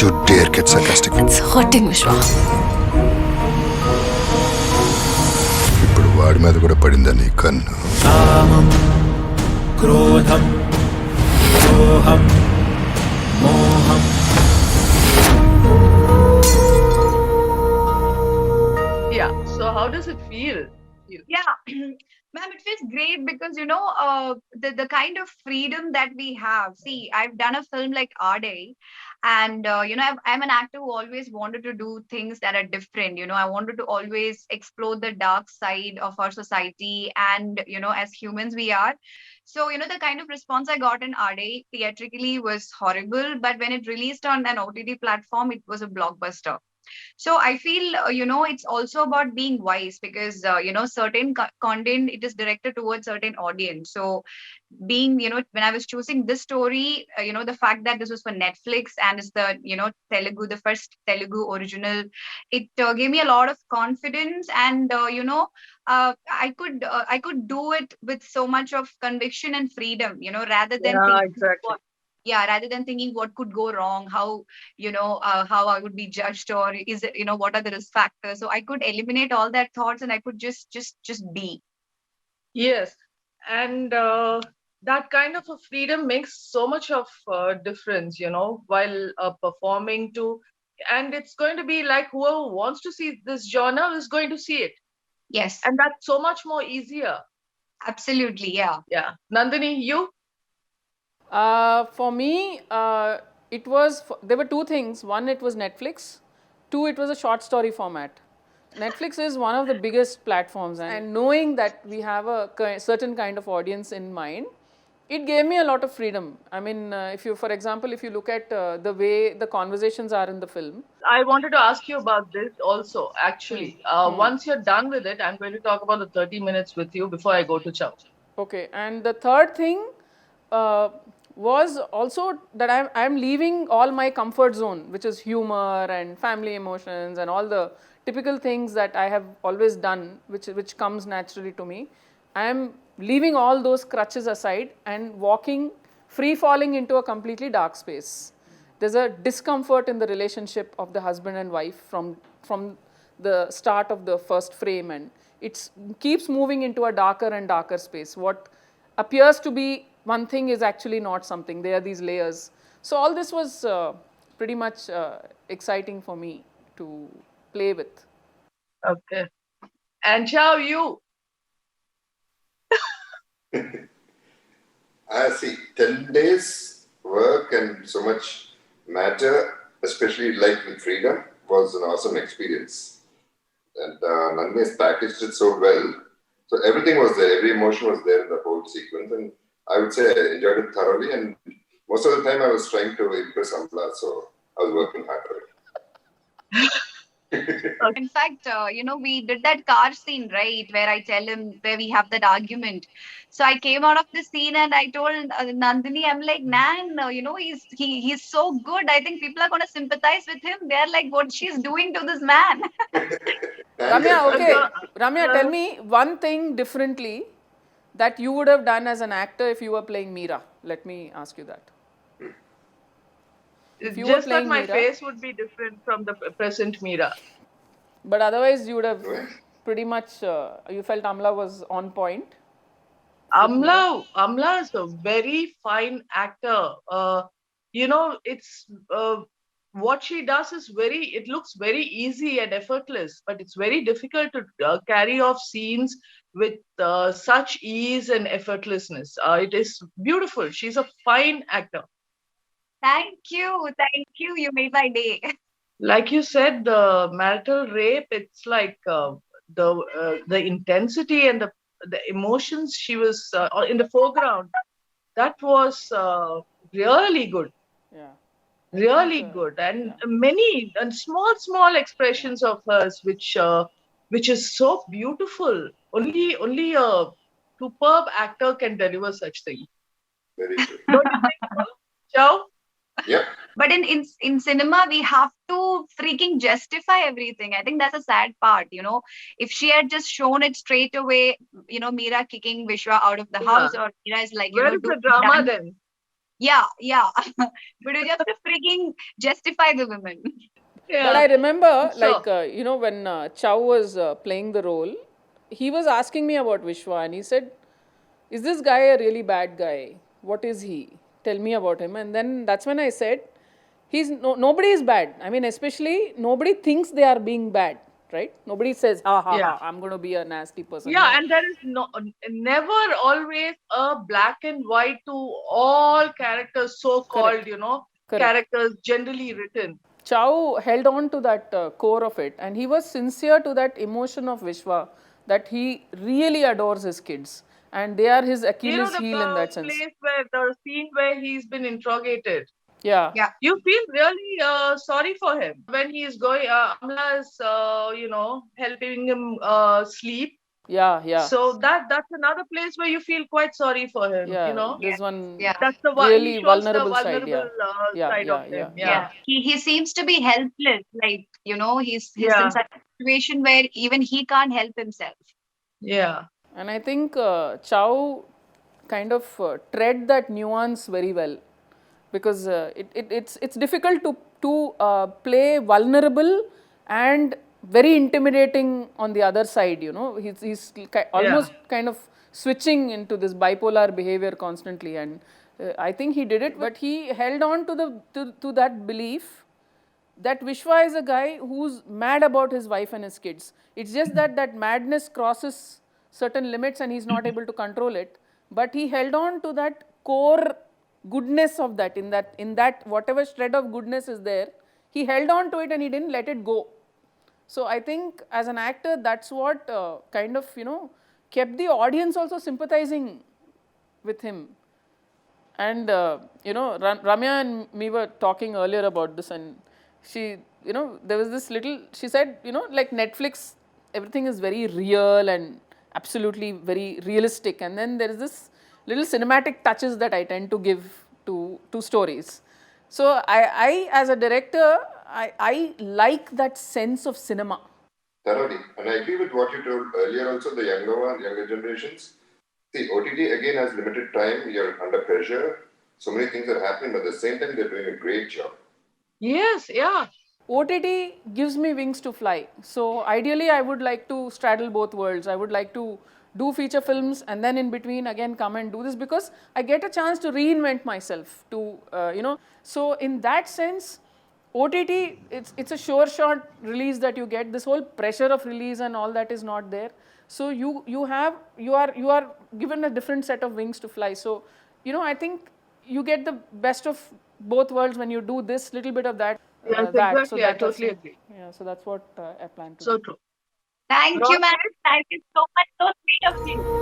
you dare get sarcastic? It's hurting, Vishwa. ఇప్పుడు వాడి మీద కూడా పడిందా నీ కన్ను? కామం క్రోధం మోహం మోహం Yeah. So how does it feel? Yeah, ma'am, it feels great because the kind of freedom that we have. See, I've done a film like Our Day, and I'm an actor who always wanted to do things that are different. I wanted to always explore the dark side of our society, and as humans we are. So the kind of response I got in Our Day theatrically was horrible, but when it released on an OTT platform, it was a blockbuster. So I feel it's also about being wise because certain content, it is directed towards certain audience. So being when I was choosing this story, the fact that this was for Netflix and it's the Telugu, the first Telugu original, it gave me a lot of confidence, and I could do it with so much of conviction and freedom, rather than Yeah, thinking exactly. rather than thinking what could go wrong, how I would be judged, or is it, what are the risk factors. So I could eliminate all that thoughts and I could just be. Yes. And that kind of a freedom makes so much of difference, while performing too. And it's going to be like whoever wants to see this genre is going to see it. Yes, And that's so much more easier. absolutely. Yeah. Yeah. Nandini, you? For me, there were two things. One, it was Netflix. Two, it was a short story format. Netflix is one of the biggest platforms, and knowing that we have a certain kind of audience in mind, it gave me a lot of freedom. I mean, for example, if you look at the way the conversations are in the film. I wanted to ask you about this also, actually. Once you're done with it, I'm going to talk about the 30 minutes with you before I go to Chow. Okay, and the third thing was also that I'm leaving all my comfort zone, which is humor and family emotions and all the typical things that I have always done, which comes naturally to me. I am leaving all those crutches aside and free falling into a completely dark space. There's a discomfort in the relationship of the husband and wife from the start of the first frame, and it keeps moving into a darker and darker space. What appears to be one thing is actually not something. There are these layers. So all this was pretty much exciting for me to play with. Okay. And Chow, you? I see 10 days work and so much matter, especially like with freedom, was an awesome experience. And Nandini has packaged it so well. So everything was there, every emotion was there in the whole sequence. And I would say I enjoyed it thoroughly. And most of the time I was trying to impress Amla, so I was working hard for it. In fact, we did that car scene, right, where I tell him, where we have that argument. So I came out of the scene and I told Nandini, I'm like, Nan, he's so good. I think people are going to sympathize with him. They're like, what she's doing to this man. Ramya, okay. Ramya, tell me one thing differently that you would have done as an actor if you were playing Meera. Let me ask you that. If you just that my Meera, face would be different from the present Meera. But otherwise, you would have pretty much, you felt Amla was on point. Amla is a very fine actor. It's what she does is it looks very easy and effortless, but it's very difficult to carry off scenes with such ease and effortlessness. It is beautiful. She's a fine actor. Thank you. You made my day. Like you said, the marital rape, it's like the intensity and the emotions she was in the foreground. That was really good. Yeah. Really good. And many and small expressions of hers, which is so beautiful. Only a superb actor can deliver such things. Very true. Don't you think so, Chow? Yep. But in cinema, we have to freaking justify everything. I think that's a sad part, If she had just shown it straight away, Meera kicking Vishwa out of the house, or Meera is like, where is the drama then? Yeah, yeah. But you have to freaking justify the women. But I remember, So, when Chow was playing the role, he was asking me about Vishwa, and he said, "Is this guy a really bad guy? What is he? Tell me about him." And then that's when I said, nobody is bad. I mean, especially nobody thinks they are being bad, right? Nobody says, "Ha ha yeah. ha, I'm going to be a nasty person." Yeah, No, and there is never always a black and white to all characters, so called, correct, correct. characters generally written. Chow held on to that core of it, and he was sincere to that emotion of Vishwa, that he really adores his kids, and they are his Achilles The heel in that sense. place where the scene where he's been interrogated, Yeah, Yeah. you feel really sorry for him when he's going. Amla is, helping him sleep. yeah, yeah, So that's another place where you feel quite sorry for him. yeah. Yeah. There's one Yeah. That's the one he really shows the vulnerable side. vulnerable Yeah, side of yeah, him. yeah. Yeah, He seems to be helpless. Like, he's in yeah, such a situation where even he can't help himself. yeah. And I think Chow kind of tread that nuance very well, because it's difficult to play vulnerable and very intimidating on the other side. Yeah. Almost kind of switching into this bipolar behavior constantly, and I think he did it, but he held on to to that belief that Vishwa is a guy who's mad about his wife and his kids. It's just that that madness crosses certain limits and he's not able to control it. But he held on to that core goodness of that, in that whatever shred of goodness is there, he held on to it and he didn't let it go. So I think as an actor, that's what kind of kept the audience also sympathizing with him. And Ramya and me were talking earlier about this, and she, there was this little. She said, like Netflix, everything is very real and absolutely very realistic, and then there is this little cinematic touches that I tend to give to stories. So I as a director, I like that sense of cinema. Thoroughly. And I agree with what you told earlier also, the younger generations. See, OTT again has limited time, you're under pressure, so many things are happening, but at the same time, they're doing a great job. Yes, yeah. OTT gives me wings to fly. So ideally, I would like to straddle both worlds. I would like to do feature films and then in between again come and do this, because I get a chance to reinvent myself. So in that sense, OTT, it's a sure shot release that you get. This whole pressure of release and all that is not there. So you are given a different set of wings to fly. So I think you get the best of both worlds when you do this little bit of that. Yes, So exactly. I that's totally agree. yeah. So that's what I plan to do. So true. Thank you, Ross, man. Thank you so much. So sweet of you.